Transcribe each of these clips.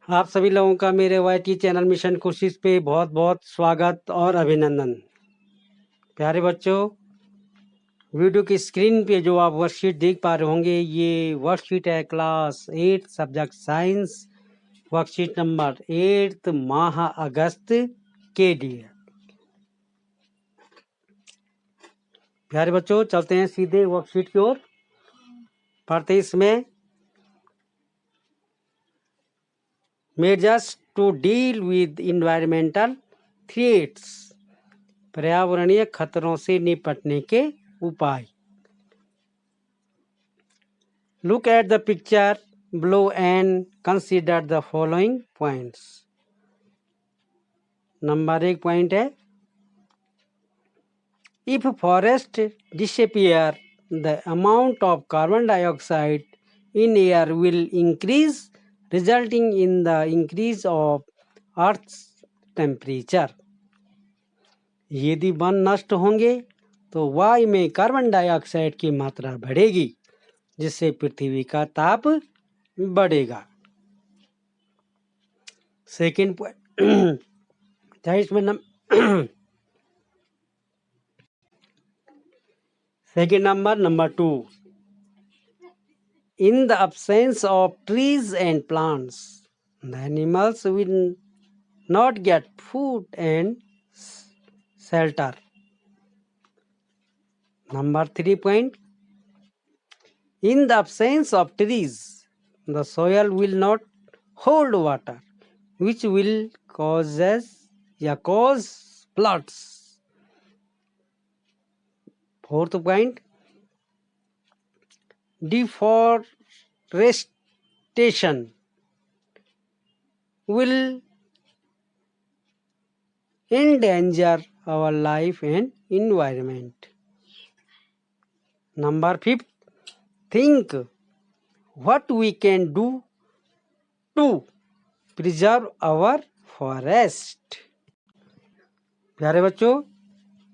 आप सभी लोगों का मेरे वाईटी चैनल मिशन कोशिश पे बहुत बहुत स्वागत और अभिनंदन। प्यारे बच्चों, वीडियो की स्क्रीन पे जो आप वर्कशीट देख पा रहे होंगे, ये वर्कशीट है class 8 subject science, worksheet number 8 माह अगस्त के लिए। प्यारे बच्चों, चलते हैं सीधे वर्कशीट की ओर। पढ़ते इसमें measures to deal with environmental threats, पर्यावरणीय खतरों से निपटने के उपाय। Look at the picture below and consider the following points. Number 1 point है, if forest disappear, the amount of carbon dioxide in air will increase, resulting in the increase of Earth's temperature. यदि one नष्ट होंगे तो वायु में carbon dioxide की मात्रा बढ़ेगी, जिससे पृथ्वी का ताप बढ़ेगा। Second point second number 2, in the absence of trees and plants, the animals will not get food and shelter. Number 3 point, in the absence of trees, the soil will not hold water, which will cause floods. Fourth point, deforestation will endanger our life and environment. Number 5, think what we can do to preserve our forest. प्यारे बच्चों,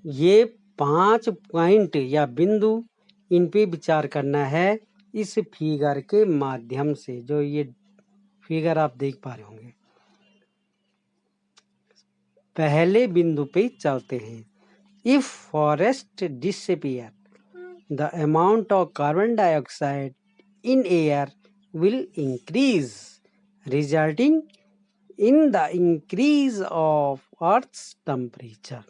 ये 5 point या बिंदु, इन पे विचार करना है इस फिगर के माध्यम से। जो ये फिगर आप देख पा रहे होंगे, पहले बिंदु पे चलते हैं। If forest disappear, the amount of carbon dioxide in air will increase, resulting in the increase of earth's temperature.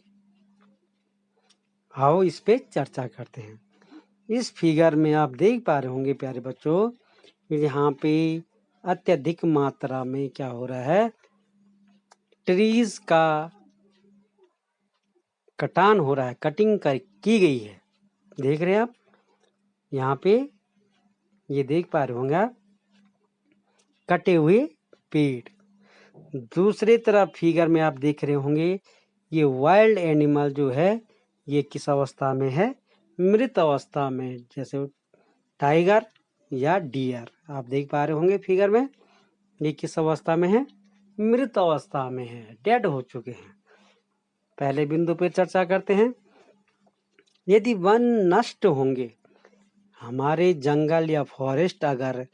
आओ इस पे चर्चा करते हैं। इस फिगर में आप देख पा रहे होंगे प्यारे बच्चों, यहाँ पे अत्यधिक मात्रा में क्या हो रहा है, ट्रीज का कटान हो रहा है, कटिंग की गई है। देख रहे हैं आप, यहाँ पे ये देख पा रहे होंगे आप, कटे हुए पेड़। दूसरे तरफ फिगर में आप देख रहे होंगे, ये वाइल्ड एनिमल जो है ये किस अवस्था में है, मृत अवस्था में, जैसे टाइगर या डियर। आप देख पा रहे होंगे फिगर में, ये किस अवस्था में है, मृत अवस्था में है, डेड हो चुके हैं। पहले बिंदु पे चर्चा करते हैं। यदि वन नष्ट होंगे, हमारे जंगल या फॉरेस्ट अगर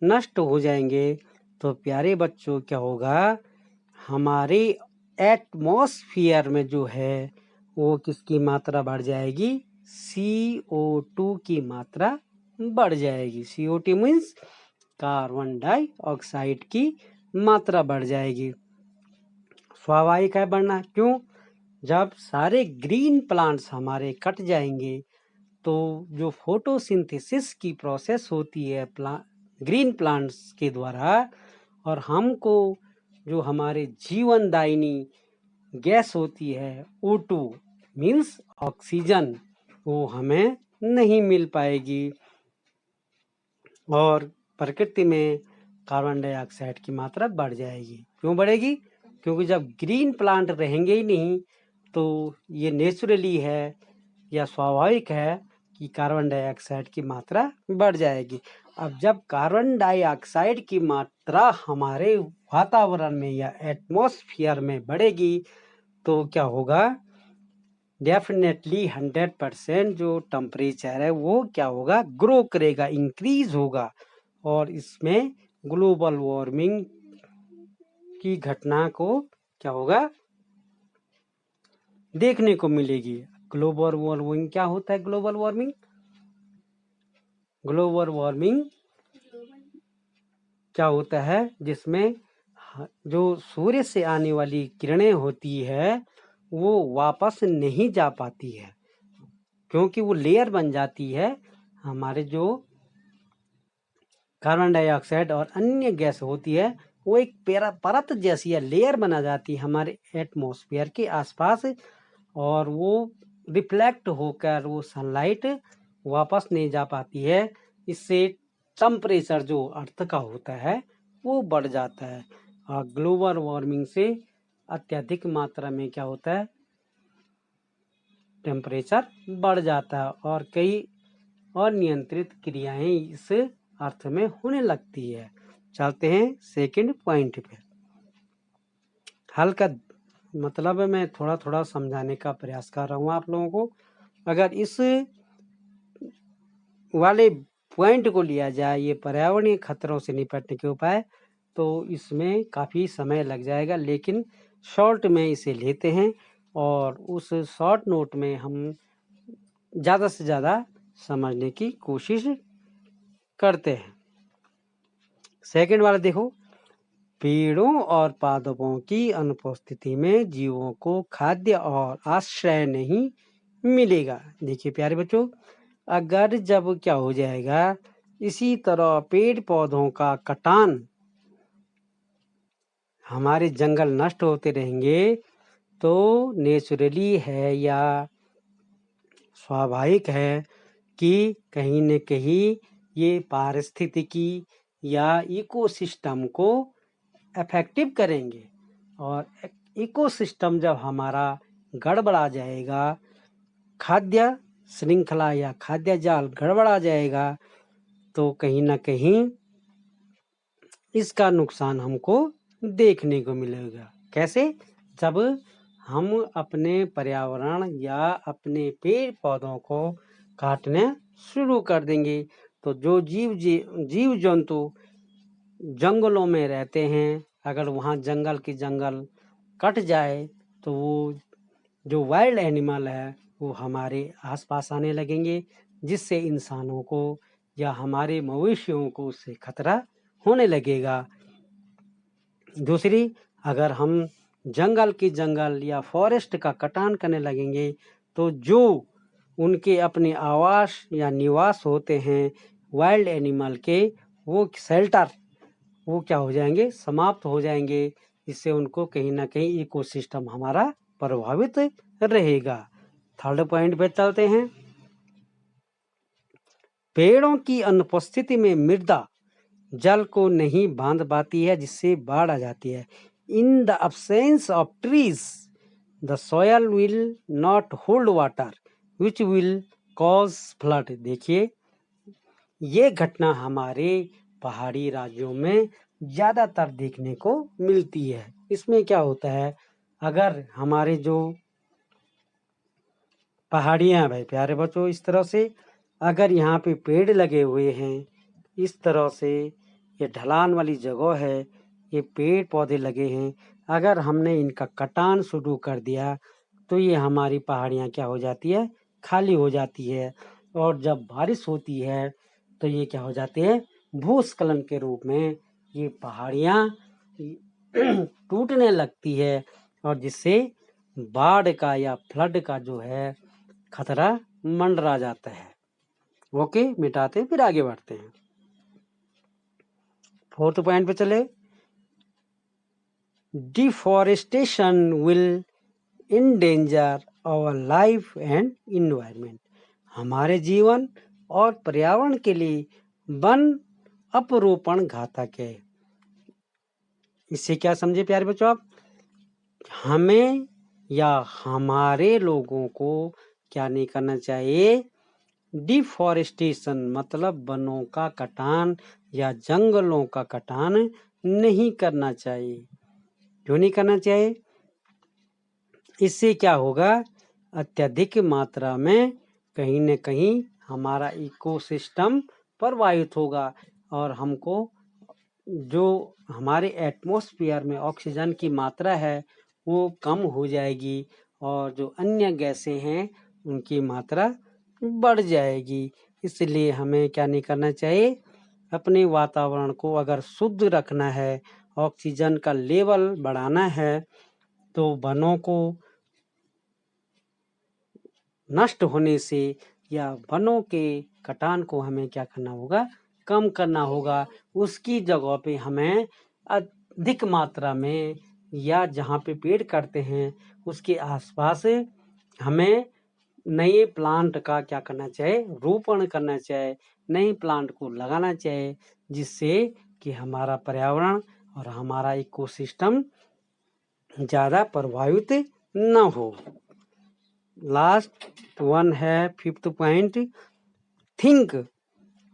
नष्ट हो जाएंगे, तो प्यारे बच्चों क्या होगा, हमारे एटमॉस्फेयर में जो है वो किसकी मात्रा बढ़ जाएगी, CO2 की मात्रा बढ़ जाएगी। CO2 मीन्स कार्बन डाइऑक्साइड की मात्रा बढ़ जाएगी। स्वाभाविक है बढ़ना, क्यों, जब सारे ग्रीन प्लांट्स हमारे कट जाएंगे तो जो फोटोसिंथेसिस की प्रोसेस होती है ग्रीन प्लांट्स के द्वारा, और हमको जो हमारे जीवनदायिनी गैस होती है O2 मीन्स ऑक्सीजन, वो हमें नहीं मिल पाएगी, और प्रकृति में कार्बन डाइऑक्साइड की मात्रा बढ़ जाएगी। क्यों बढ़ेगी, क्योंकि जब ग्रीन प्लांट रहेंगे ही नहीं, तो ये नेचुरली है या स्वाभाविक है कि कार्बन डाइऑक्साइड की मात्रा बढ़ जाएगी। अब जब कार्बन डाइऑक्साइड की मात्रा हमारे वातावरण में या एटमॉस्फेयर में बढ़ेगी, तो क्या होगा, डेफिनेटली 100% जो टेम्परेचर है वो क्या होगा, ग्रो करेगा, इंक्रीज होगा, और इसमें ग्लोबल वार्मिंग की घटना को क्या होगा, देखने को मिलेगी। ग्लोबल वार्मिंग क्या होता है? ग्लोबल वार्मिंग क्या होता है? जिसमें जो सूर्य से आने वाली किरणें होती है वो वापस नहीं जा पाती है, क्योंकि वो लेयर बन जाती है। हमारे जो कार्बन डाइऑक्साइड और अन्य गैस होती है वो एक परत जैसी है, लेयर बना जाती है हमारे एटमॉस्फेयर के आसपास, और वो रिफ्लेक्ट होकर वो सनलाइट वापस नहीं जा पाती है। इससे टेम्परेचर जो अर्थ का होता है वो बढ़ जाता है, और ग्लोबल वार्मिंग से अत्यधिक मात्रा में क्या होता है, टेम्परेचर बढ़ जाता है, और कई अनियंत्रित क्रियाएं इस अर्थ में होने लगती है। चलते हैं सेकंड पॉइंट पे। हल का मतलब मैं थोड़ा थोड़ा समझाने का प्रयास कर रहा हूँ आप लोगों को। अगर इस वाले पॉइंट को लिया जाए, ये पर्यावरणीय खतरों से निपटने के उपाय, तो इसमें काफ़ी समय लग जाएगा, लेकिन शॉर्ट में इसे लेते हैं और उस शॉर्ट नोट में हम ज़्यादा से ज़्यादा समझने की कोशिश करते हैं। सेकंड वाला देखो, पेड़ों और पादपों की अनुपस्थिति में जीवों को खाद्य और आश्रय नहीं मिलेगा। देखिए प्यारे बच्चों, अगर जब क्या हो जाएगा, इसी तरह पेड़ पौधों का कटान, हमारे जंगल नष्ट होते रहेंगे, तो नेचुरली है या स्वाभाविक है कि कहीं न कहीं ये पारिस्थितिकी या इकोसिस्टम को अफेक्टिव करेंगे, और इकोसिस्टम जब हमारा गड़बड़ा जाएगा, खाद्य श्रृंखला या खाद्य जाल गड़बड़ा जाएगा, तो कहीं ना कहीं इसका नुकसान हमको देखने को मिलेगा। कैसे? जब हम अपने पर्यावरण या अपने पेड़ पौधों को काटने शुरू कर देंगे, तो जो जीव जंतु जंगलों में रहते हैं, अगर वहाँ जंगल की जंगल कट जाए तो वो जो वाइल्ड एनिमल है वो हमारे आसपास आने लगेंगे, जिससे इंसानों को या हमारे मवेशियों को उससे खतरा होने लगेगा। दूसरी, अगर हम जंगल की जंगल या फॉरेस्ट का कटान करने लगेंगे, तो जो उनके अपने आवास या निवास होते हैं वाइल्ड एनिमल के, वो शेल्टर वो क्या हो जाएंगे, समाप्त हो जाएंगे। इससे उनको कहीं ना कहीं इकोसिस्टम हमारा प्रभावित रहेगा। थर्ड पॉइंट पे चलते हैं। पेड़ों की अनुपस्थिति में मृदा जल को नहीं बांध पाती है, जिससे बाढ़ आ जाती है। In the absence of trees the soil will not hold water which will cause flood. देखिए, ये घटना हमारे पहाड़ी राज्यों में ज़्यादातर देखने को मिलती है। इसमें क्या होता है, अगर हमारे जो पहाड़ियाँ भाई प्यारे बच्चों, इस तरह से अगर यहाँ पे पेड़ लगे हुए हैं, इस तरह से ये ढलान वाली जगह है, ये पेड़ पौधे लगे हैं, अगर हमने इनका कटान शुरू कर दिया तो ये हमारी पहाड़ियाँ क्या हो जाती है, खाली हो जाती है, और जब बारिश होती है तो ये क्या हो जाती है, भूस्खलन के रूप में ये पहाड़ियाँ टूटने लगती है, और जिससे बाढ़ का या फ्लड का जो है खतरा मंडरा जाता है। ओके, मिटाते फिर आगे बढ़ते हैं। फोर्थ पॉइंट पे चले। Deforestation will endanger our life and environment. हमारे जीवन और पर्यावरण के लिए वन अपरोपण घातक है। इससे क्या समझे प्यारे बच्चों आप, हमें या हमारे लोगों को क्या नहीं करना चाहिए, डिफॉरेस्टेशन मतलब वनों का कटान या जंगलों का कटान नहीं करना चाहिए। क्यों नहीं करना चाहिए? इससे क्या होगा, अत्यधिक मात्रा में कहीं न कहीं हमारा इकोसिस्टम प्रभावित होगा, और हमको जो हमारे एटमॉस्फेयर में ऑक्सीजन की मात्रा है वो कम हो जाएगी और जो अन्य गैसें हैं उनकी मात्रा बढ़ जाएगी। इसलिए हमें क्या नहीं करना चाहिए, अपने वातावरण को अगर शुद्ध रखना है, ऑक्सीजन का लेवल बढ़ाना है, तो वनों को नष्ट होने से या वनों के कटान को हमें क्या करना होगा, कम करना होगा। उसकी जगह पे हमें अधिक मात्रा में या जहाँ पे पेड़ काटते हैं उसके आसपास हमें नए प्लांट का क्या करना चाहिए, रोपण करना चाहिए, नए प्लांट को लगाना चाहिए, जिससे कि हमारा पर्यावरण और हमारा इकोसिस्टम ज़्यादा प्रभावित न हो। लास्ट वन है 5th point, think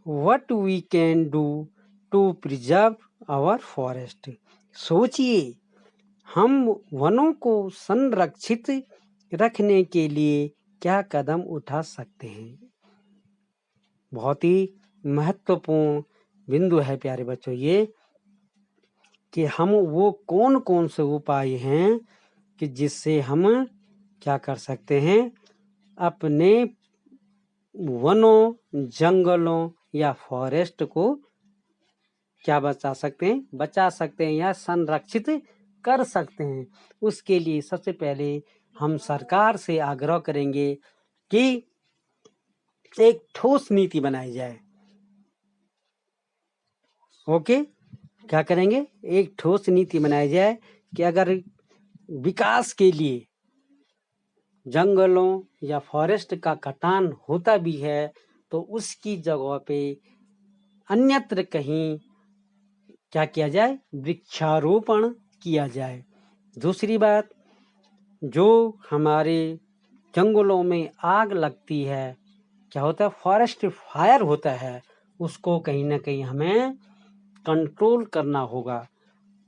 what we can do to preserve our forest. सोचिए हम वनों को संरक्षित रखने के लिए क्या कदम उठा सकते हैं। बहुत ही महत्वपूर्ण बिंदु है प्यारे बच्चों ये, कि हम वो कौन कौन से उपाय हैं कि जिससे हम क्या कर सकते हैं, अपने वनों, जंगलों या फॉरेस्ट को क्या बचा सकते हैं या संरक्षित कर सकते हैं। उसके लिए सबसे पहले हम सरकार से आग्रह करेंगे कि एक ठोस नीति बनाई जाए। ओके, क्या करेंगे, एक ठोस नीति बनाई जाए कि अगर विकास के लिए जंगलों या फॉरेस्ट का कटान होता भी है तो उसकी जगह पे अन्यत्र कहीं क्या किया जाए, वृक्षारोपण किया जाए। दूसरी बात, जो हमारे जंगलों में आग लगती है, क्या होता है, फॉरेस्ट फायर होता है, उसको कहीं ना कहीं हमें कंट्रोल करना होगा।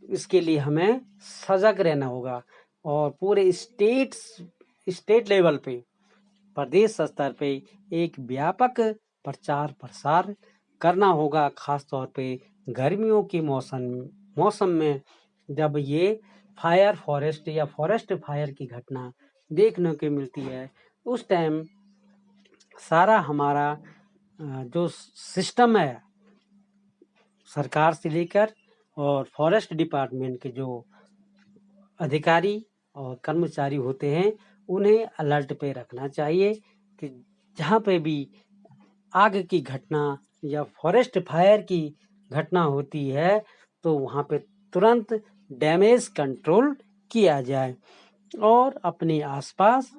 इसके लिए हमें सजग रहना होगा और पूरे स्टेट लेवल पे, प्रदेश स्तर पे एक व्यापक प्रचार प्रसार करना होगा। खास तौर पे गर्मियों के मौसम में जब ये फायर फॉरेस्ट या फॉरेस्ट फायर की घटना देखने को मिलती है, उस टाइम सारा हमारा जो सिस्टम है, सरकार से लेकर और फॉरेस्ट डिपार्टमेंट के जो अधिकारी और कर्मचारी होते हैं, उन्हें अलर्ट पे रखना चाहिए कि जहाँ पे भी आग की घटना या फॉरेस्ट फायर की घटना होती है तो वहाँ पे तुरंत डैमेज कंट्रोल किया जाए और अपने आसपास,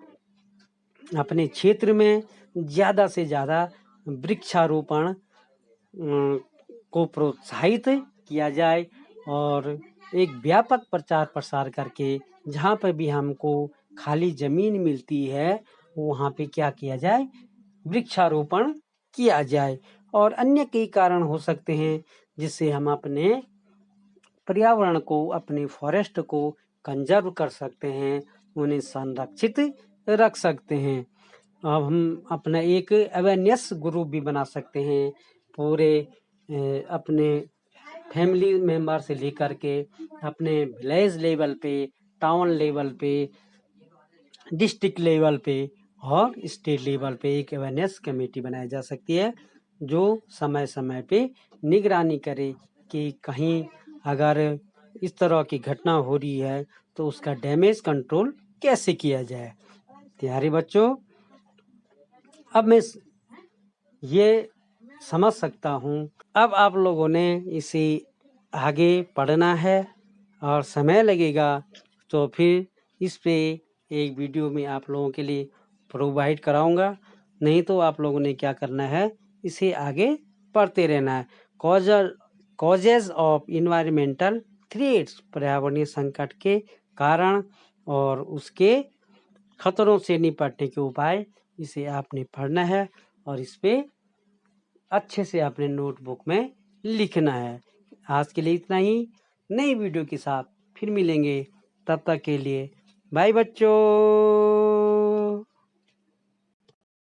अपने क्षेत्र में ज़्यादा से ज़्यादा वृक्षारोपण को प्रोत्साहित किया जाए और एक व्यापक प्रचार प्रसार करके जहाँ पर भी हमको खाली ज़मीन मिलती है वहाँ पे क्या किया जाए, वृक्षारोपण किया जाए। और अन्य कई कारण हो सकते हैं जिससे हम अपने पर्यावरण को, अपने फॉरेस्ट को कंजर्व कर सकते हैं, उन्हें संरक्षित रख सकते हैं। अब हम अपना एक अवेयरनेस ग्रुप भी बना सकते हैं, पूरे अपने फैमिली मेंबर से लेकर के अपने विलेज लेवल पे, टाउन लेवल पे, डिस्ट्रिक्ट लेवल पे और स्टेट लेवल पे एक अवेयरनेस कमेटी बनाई जा सकती है जो समय समय पे निगरानी करे कि कहीं अगर इस तरह की घटना हो रही है तो उसका डैमेज कंट्रोल कैसे किया जाए। प्यारे बच्चों, अब मैं ये समझ सकता हूँ, अब आप लोगों ने इसे आगे पढ़ना है और समय लगेगा तो फिर इस पे एक वीडियो में आप लोगों के लिए प्रोवाइड कराऊंगा। नहीं तो आप लोगों ने क्या करना है, इसे आगे पढ़ते रहना है। कॉजेज ऑफ इन्वायरमेंटल थ्रेट्स, पर्यावरणीय संकट के कारण और उसके खतरों से निपटने के उपाय, इसे आपने पढ़ना है और इस पे अच्छे से अपने नोटबुक में लिखना है। आज के लिए इतना ही, नई वीडियो के साथ फिर मिलेंगे, तब तक के लिए बाय बच्चों।